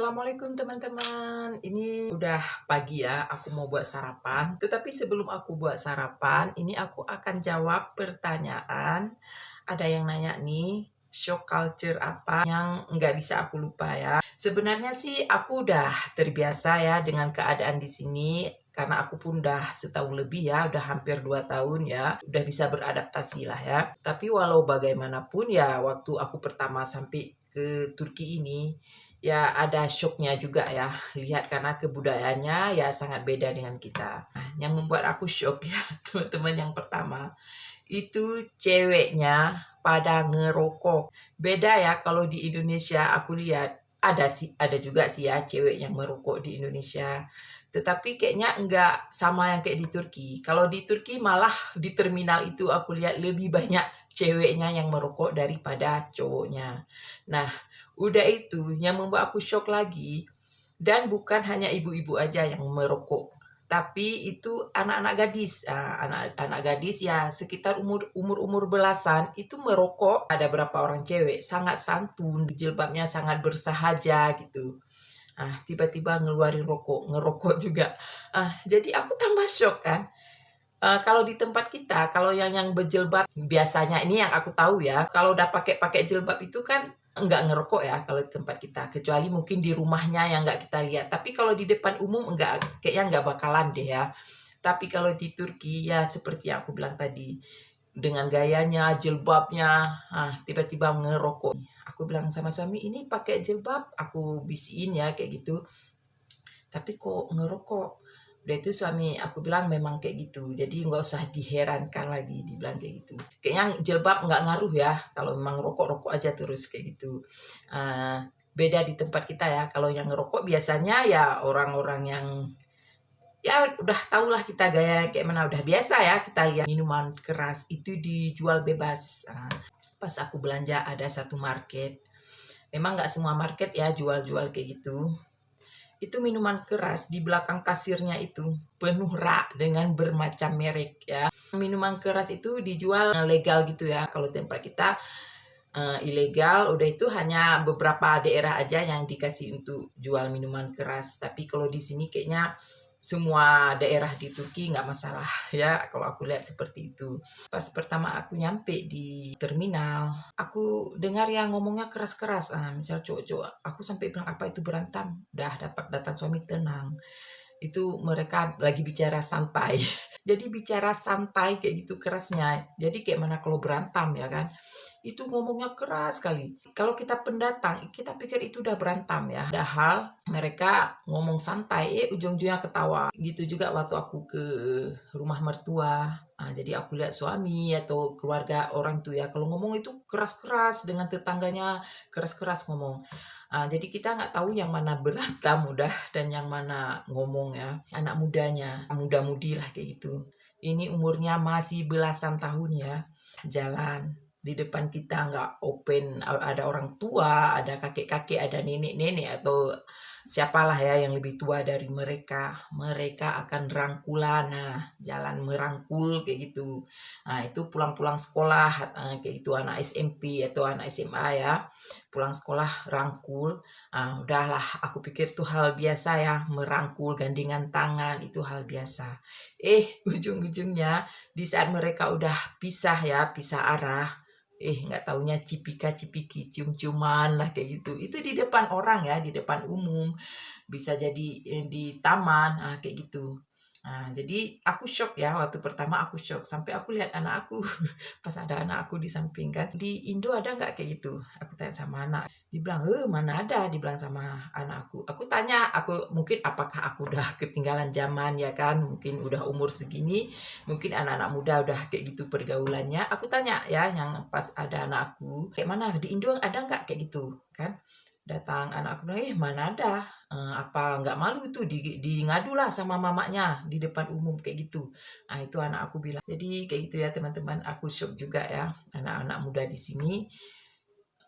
Assalamualaikum teman-teman. Ini udah pagi ya, aku mau buat sarapan. Tetapi sebelum aku buat sarapan, ini aku akan jawab pertanyaan. Ada yang nanya nih, shock culture apa yang nggak bisa aku lupa ya. Sebenarnya sih aku udah terbiasa ya dengan keadaan di sini. Karena aku pun udah setahun lebih ya, udah hampir 2 tahun ya, udah bisa beradaptasi lah ya. Tapi walau bagaimanapun ya, waktu aku pertama sampai ke Turki ini, ya ada syoknya juga ya, lihat karena kebudayaannya ya sangat beda dengan kita. Nah, yang membuat aku syok ya teman-teman, yang pertama itu ceweknya pada ngerokok. Beda ya kalau di Indonesia aku lihat ada sih, ada juga sih ya cewek yang merokok di Indonesia. Tetapi kayaknya enggak sama yang kayak di Turki. Kalau di Turki malah di terminal itu aku lihat lebih banyak ceweknya yang merokok daripada cowoknya. Nah, udah itu yang membuat aku shock lagi, dan bukan hanya ibu-ibu aja yang merokok, tapi itu anak-anak gadis. Anak-anak gadis ya sekitar umur belasan itu merokok. Ada berapa orang cewek sangat santun, jilbabnya sangat bersahaja gitu. Tiba-tiba ngeluarin ngerokok juga. Jadi aku tambah shock kan. Kalau di tempat kita, kalau yang berjilbab biasanya, ini yang aku tahu ya, kalau udah pakai jilbab itu kan enggak ngerokok ya kalau di tempat kita, kecuali mungkin di rumahnya yang enggak kita lihat. Tapi kalau di depan umum enggak, kayaknya enggak bakalan deh ya. Tapi kalau di Turki ya seperti yang aku bilang tadi, dengan gayanya, jilbabnya, tiba-tiba ngerokok. Aku bilang sama suami, ini pakai jilbab, aku bisiin ya kayak gitu. Tapi kok ngerokok? Udah itu suami aku bilang memang kayak gitu. Jadi nggak usah diherankan lagi, dibilang kayak gitu. Kayaknya jilbab nggak ngaruh ya. Kalau memang rokok-rokok aja terus kayak gitu. Beda di tempat kita ya. Kalau yang ngerokok biasanya ya orang-orang yang ya udah tau lah kita gaya kayak mana, udah biasa ya kita lihat minuman keras itu dijual bebas. Pas aku belanja ada satu market. Memang nggak semua market ya jual-jual kayak gitu. Itu minuman keras, di belakang kasirnya itu penuh rak dengan bermacam merek ya. Minuman keras itu dijual legal gitu ya. Kalau tempat kita ilegal, udah itu hanya beberapa daerah aja yang dikasih untuk jual minuman keras. Tapi kalau di sini kayaknya semua daerah di Turki nggak masalah ya, kalau aku lihat seperti itu. Pas pertama aku nyampe di terminal, aku dengar yang ngomongnya keras-keras. Misal cowok-cowok, aku sampai bilang apa itu berantem. Udah dapat data suami, tenang. Itu mereka lagi bicara santai. Jadi bicara santai kayak gitu kerasnya. Jadi kayak mana kalau berantem ya kan. Itu ngomongnya keras sekali. Kalau kita pendatang, kita pikir itu udah berantem ya. Padahal mereka ngomong santai, ujung-ujungnya ketawa. Gitu juga waktu aku ke rumah mertua. Jadi aku lihat suami atau keluarga orang tuh ya, kalau ngomong itu keras-keras, dengan tetangganya keras-keras ngomong. Jadi kita nggak tahu yang mana berantem udah dan yang mana ngomong ya. Anak mudanya, muda-mudi lah kayak gitu. Ini umurnya masih belasan tahun ya, jalan di depan kita nggak open, ada orang tua, ada kakek-kakek, ada nenek-nenek atau siapalah ya yang lebih tua dari mereka akan rangkulan, jalan merangkul kayak gitu. Itu pulang-pulang sekolah, kayak gitu, anak SMP atau anak SMA ya, pulang sekolah rangkul. Udahlah aku pikir itu hal biasa ya, merangkul gandengan tangan itu hal biasa. Ujung-ujungnya di saat mereka udah pisah ya, pisah arah, nggak taunya cipika-cipiki, cium-ciuman lah kayak gitu. Itu di depan orang ya, di depan umum. Bisa jadi di taman, kayak gitu. Jadi aku shock ya, waktu pertama aku shock. Sampai aku lihat anak aku, pas ada anak aku di samping kan. Di Indo ada nggak kayak gitu? Aku tanya sama anak. Dibilang, mana ada, dibilang sama anak aku. Aku tanya, mungkin apakah aku udah ketinggalan zaman ya kan? Mungkin udah umur segini, mungkin anak-anak muda udah kayak gitu pergaulannya. Aku tanya ya, yang pas ada anak aku, kayak mana? Di Indo ada nggak kayak gitu kan? Datang anak aku bilang, mana ada, apa nggak malu itu di ngadulah sama mamanya di depan umum kayak gitu. Itu anak aku bilang. Jadi kayak gitu ya teman-teman, aku shock juga ya, anak-anak muda di sini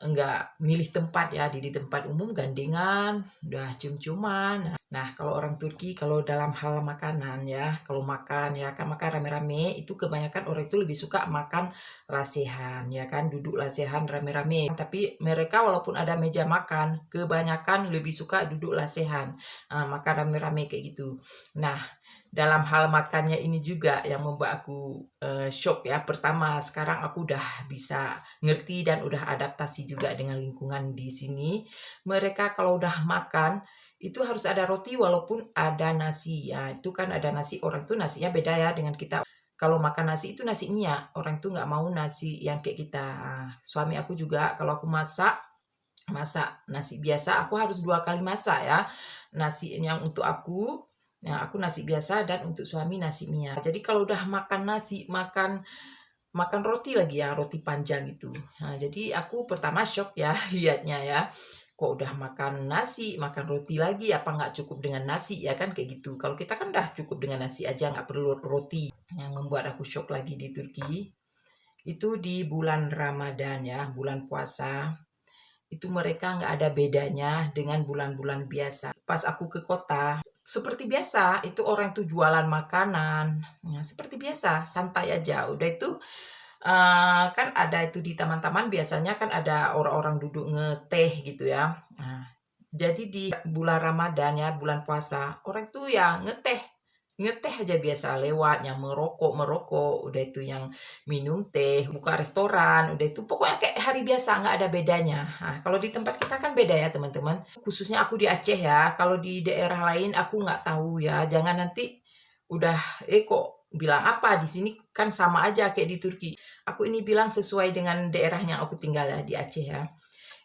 enggak milih tempat ya, di tempat umum gandengan, udah cium-ciuman. Nah, kalau orang Turki, kalau dalam hal makanan ya, kalau makan ya kan makan rame-rame, itu kebanyakan orang itu lebih suka makan lesehan ya kan, duduk lesehan rame-rame. Tapi mereka walaupun ada meja makan, kebanyakan lebih suka duduk lesehan, makan rame-rame kayak gitu. Nah, dalam hal makannya ini juga yang membuat aku syok ya. Pertama, sekarang aku udah bisa ngerti dan udah adaptasi juga dengan lingkungan di sini. Mereka kalau udah makan itu harus ada roti walaupun ada nasi ya. Itu kan ada nasi, orang tuh nasinya beda ya dengan kita. Kalau makan nasi itu nasi minyak, orang tuh nggak mau nasi yang kayak kita. Suami aku juga kalau aku masak masak nasi biasa, aku harus 2 kali masak ya. Nasi yang untuk aku, yang aku nasi biasa dan untuk suami nasi minyak. Jadi kalau udah makan nasi, makan makan roti lagi ya, roti panjang gitu. Nah, jadi aku pertama syok ya lihatnya ya. Kok udah makan nasi, makan roti lagi, apa nggak cukup dengan nasi ya kan kayak gitu. Kalau kita kan udah cukup dengan nasi aja, nggak perlu roti. Yang membuat aku syok lagi di Turki, itu di bulan Ramadan ya, bulan puasa itu mereka nggak ada bedanya dengan bulan-bulan biasa. Pas aku ke kota, seperti biasa, itu orang tuh jualan makanan, nah, seperti biasa, santai aja. Udah itu kan ada itu di taman-taman biasanya kan ada orang-orang duduk ngeteh gitu ya. Nah, jadi di bulan Ramadan ya, bulan puasa, orang tuh ya ngeteh ngeteh aja biasa lewat, yang merokok, udah itu yang minum teh, buka restoran, udah itu pokoknya kayak hari biasa, nggak ada bedanya. Nah, kalau di tempat kita kan beda ya teman-teman. Khususnya aku di Aceh ya, kalau di daerah lain aku nggak tahu ya. Jangan nanti udah, kok bilang apa di sini kan sama aja kayak di Turki. Aku ini bilang sesuai dengan daerah yang aku tinggal ya di Aceh ya.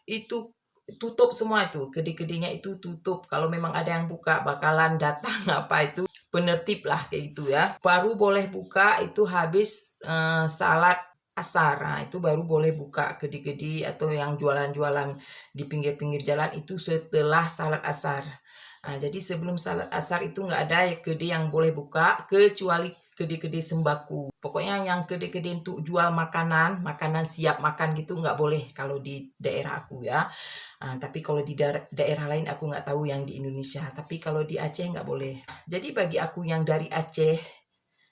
Itu tutup semua itu, kedai-kedainya itu tutup. Kalau memang ada yang buka bakalan datang apa itu penertib lah kayak gitu ya. Baru boleh buka itu habis salat asar. Nah, itu baru boleh buka kedai-kedai atau yang jualan-jualan di pinggir-pinggir jalan itu setelah salat asar. Nah, jadi sebelum salat asar itu nggak ada kedai yang boleh buka kecuali kedai-kedai sembako. Pokoknya yang kedai-kedai untuk jual makanan, makanan siap makan gitu nggak boleh kalau di daerah aku ya. Tapi kalau di daerah lain aku nggak tahu yang di Indonesia. Tapi kalau di Aceh nggak boleh. Jadi bagi aku yang dari Aceh,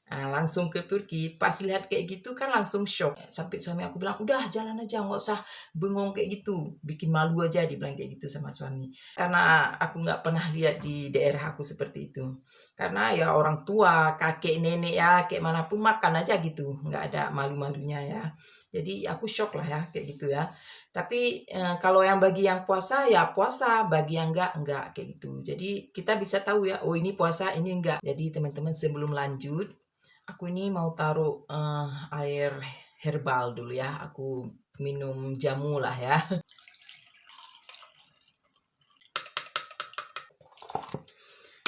langsung ke Turki, pas lihat kayak gitu kan langsung shock. Sampai suami aku bilang, udah jalan aja, nggak usah bengong kayak gitu. Bikin malu aja, dibilang kayak gitu sama suami. Karena aku nggak pernah lihat di daerah aku seperti itu. Karena ya orang tua, kakek, nenek ya, kayak manapun makan aja gitu. Nggak ada malu-malunya ya. Jadi aku shock lah ya, kayak gitu ya. Tapi kalau yang bagi yang puasa ya puasa, bagi yang enggak kayak gitu. Jadi kita bisa tahu ya, oh ini puasa, ini enggak. Jadi teman-teman sebelum lanjut, aku ini mau taruh air herbal dulu ya. Aku minum jamu lah ya.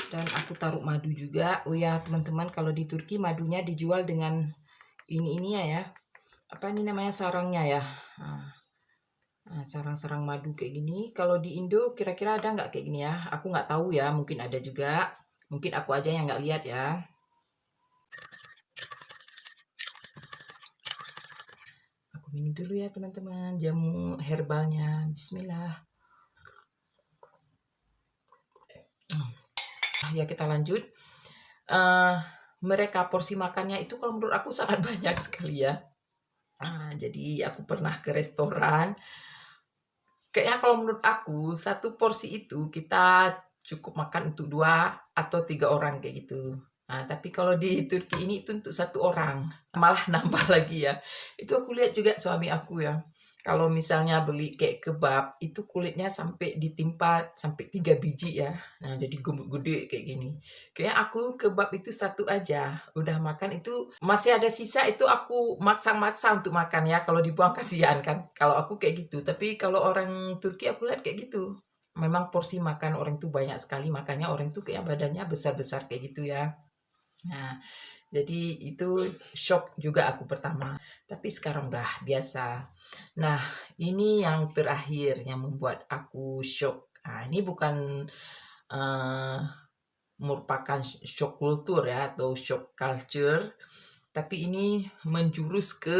Dan aku taruh madu juga. Oh ya teman-teman, kalau di Turki madunya dijual dengan ini ya. Apa ini namanya sarangnya ya. Sarang-sarang madu kayak gini. Kalau di Indo kira-kira ada nggak kayak gini ya? Aku nggak tahu ya. Mungkin ada juga. Mungkin aku aja yang nggak lihat ya. Aku minum dulu ya teman-teman jamu herbalnya. Bismillah. Ya kita lanjut. Mereka porsi makannya itu kalau menurut aku sangat banyak sekali ya. Jadi aku pernah ke restoran. Kayaknya kalau menurut aku satu porsi itu kita cukup makan untuk 2 atau 3 orang kayak gitu. Tapi kalau di Turki ini itu untuk 1 orang, malah nambah lagi ya. Itu aku lihat juga suami aku ya, kalau misalnya beli kayak kebab, itu kulitnya sampai ditimpa sampai 3 biji ya. Nah, jadi gede kayak gini. Kayaknya aku kebab itu 1 aja, udah makan itu masih ada sisa itu aku maksa-maksa untuk makan ya, kalau dibuang kasihan kan. Kalau aku kayak gitu, tapi kalau orang Turki aku lihat kayak gitu. Memang porsi makan orang tuh banyak sekali, makanya orang tuh kayak badannya besar-besar kayak gitu ya. Nah, jadi itu shock juga aku pertama, tapi sekarang udah biasa. Nah, ini yang terakhir yang membuat aku shock. Ini bukan merupakan shock kultur ya atau shock culture, tapi ini menjurus ke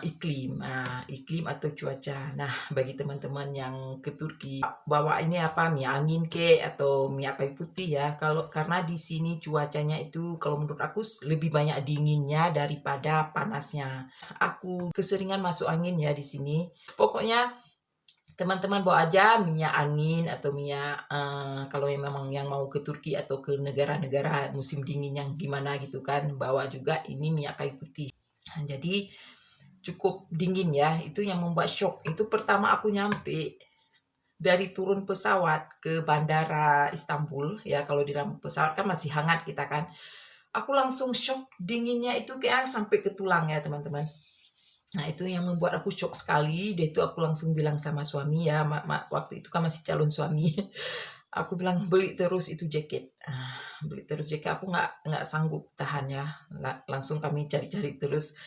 iklim. Iklim atau cuaca. Nah, bagi teman-teman yang ke Turki, bawa ini apa, minyak angin atau minyak kayu putih ya. Karena di sini cuacanya itu kalau menurut aku lebih banyak dinginnya daripada panasnya. Aku keseringan masuk angin ya di sini. Pokoknya teman-teman bawa aja minyak angin atau minyak kalau memang yang mau ke Turki atau ke negara-negara musim dingin yang gimana gitu kan, bawa juga ini minyak kayu putih. Jadi cukup dingin ya, itu yang membuat shock. Itu pertama aku nyampe dari turun pesawat ke bandara Istanbul ya, kalau di dalam pesawat kan masih hangat kita kan. Aku langsung shock, dinginnya itu kayak sampai ke tulang ya teman-teman. Nah itu yang membuat aku shock sekali. Dia itu aku langsung bilang sama suami ya, waktu itu kan masih calon suami. Aku bilang beli terus itu jaket, beli terus jaket, aku nggak sanggup tahan ya. Langsung kami cari-cari terus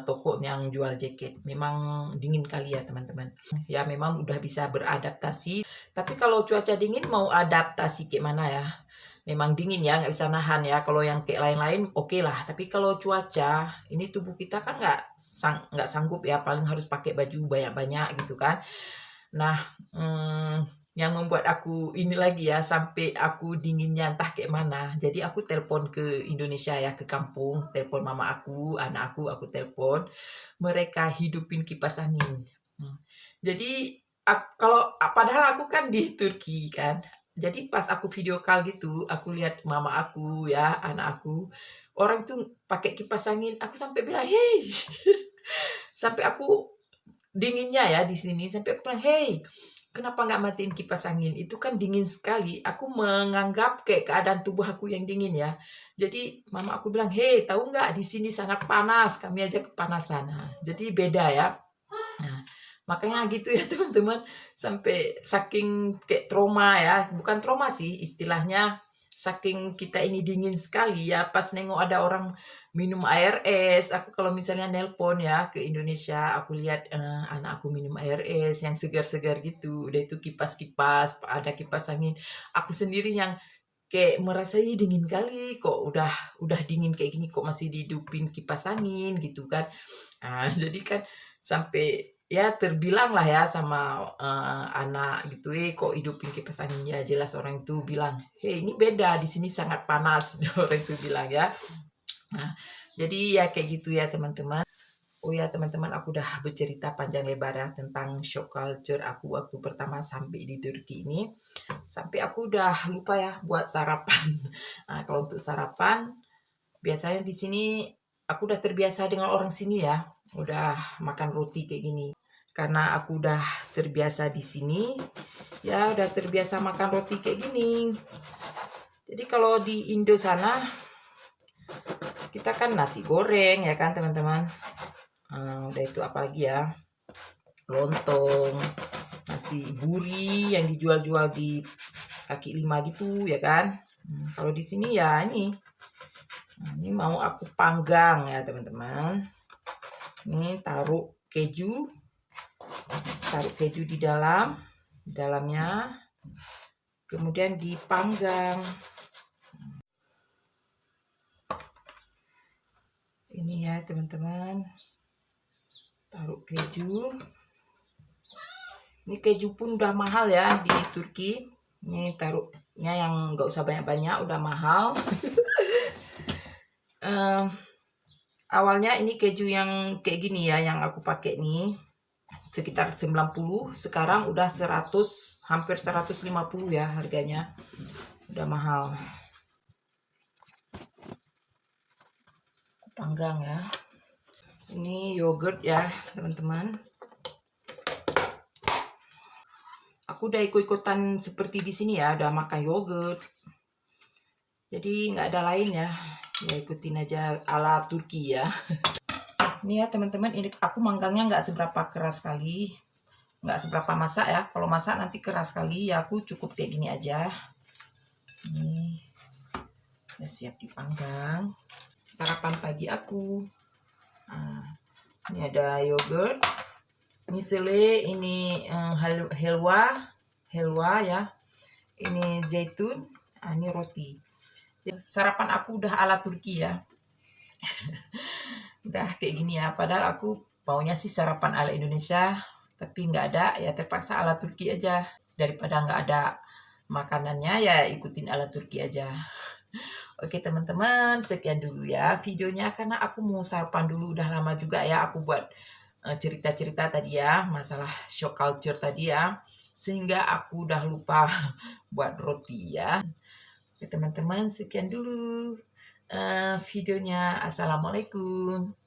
toko yang jual jaket. Memang dingin kali ya teman-teman. Ya memang udah bisa beradaptasi. Tapi kalau cuaca dingin mau adaptasi kayak mana ya? Memang dingin ya, nggak bisa nahan ya. Kalau yang kayak lain-lain oke lah. Tapi kalau cuaca, ini tubuh kita kan nggak sanggup ya. Paling harus pakai baju banyak-banyak gitu kan. Nah, yang membuat aku ini lagi ya, sampai aku dinginnya entah kayak mana. Jadi aku telepon ke Indonesia ya, ke kampung, telepon mama aku, anak aku telepon. Mereka hidupin kipas angin. Jadi kalau padahal aku kan di Turki kan. Jadi pas aku video call gitu, aku lihat mama aku ya, anak aku, orang tuh pakai kipas angin. Aku sampai bilang, "Hei." Sampai aku dinginnya ya di sini, sampai aku bilang, "Hei, kenapa nggak matiin kipas angin? Itu kan dingin sekali." Aku menganggap kayak keadaan tubuh aku yang dingin ya. Jadi mama aku bilang, "Hei, tahu nggak di sini sangat panas, kami aja kepanasan." Nah, jadi beda ya. Nah, makanya gitu ya teman-teman, sampai saking kayak trauma ya, bukan trauma sih istilahnya, saking kita ini dingin sekali ya, pas nengok ada orang minum air es, aku kalau misalnya nelpon ya ke Indonesia, aku lihat anak aku minum air es yang segar-segar gitu, udah itu kipas-kipas, ada kipas angin, aku sendiri yang kayak merasa ih dingin kali, kok udah dingin kayak gini kok masih dihidupin kipas angin gitu kan. Nah, jadi kan sampai ya terbilang lah ya sama anak gitu, kok hidupin kipas angin, ya jelas orang itu bilang, "Hei ini beda, di sini sangat panas." Orang itu bilang ya. Nah, jadi ya kayak gitu ya teman-teman. Oh ya teman-teman, aku udah bercerita panjang lebar ya tentang shock culture aku waktu pertama sampai di Turki ini. Sampai aku udah lupa ya buat sarapan. Nah, kalau untuk sarapan, biasanya di sini aku udah terbiasa dengan orang sini ya. Udah makan roti kayak gini. Karena aku udah terbiasa di sini, ya udah terbiasa makan roti kayak gini. Jadi kalau di Indo sana, kita kan nasi goreng ya kan teman-teman. Udah itu apalagi ya, lontong, nasi buri yang dijual-jual di kaki lima gitu ya kan. Kalau di sini ya ini mau aku panggang ya teman-teman. Ini taruh keju di dalamnya, kemudian dipanggang. Ini ya teman-teman, taruh keju. Ini keju pun udah mahal ya di Turki. Ini taruhnya yang nggak usah banyak-banyak, udah mahal. Awalnya ini keju yang kayak gini ya, yang aku pakai nih sekitar 90, sekarang udah 100, hampir 150 ya harganya. Udah mahal. Panggang ya. Ini yogurt ya teman-teman. Aku udah ikut-ikutan seperti di sini ya, udah makan yogurt. Jadi nggak ada lain ya. Ya ikutin aja ala Turki ya. Ini ya teman-teman, ini aku manggangnya nggak seberapa keras kali, nggak seberapa masak ya. Kalau masak nanti keras kali ya, aku cukup kayak gini aja. Ini udah siap dipanggang. Sarapan pagi aku. Nah, ini ada yogurt, ini sele, ini helwa ya, ini zaitun, ini roti. Sarapan aku udah ala Turki ya. Udah kayak gini ya, padahal aku maunya sih sarapan ala Indonesia, tapi nggak ada, ya terpaksa ala Turki aja. Daripada nggak ada makanannya, ya ikutin ala Turki aja. Oke teman-teman, sekian dulu ya videonya, karena aku mau sarapan dulu, udah lama juga ya aku buat cerita-cerita tadi ya, masalah shock culture tadi ya, sehingga aku udah lupa buat roti ya. Oke teman-teman, sekian dulu videonya. Assalamualaikum.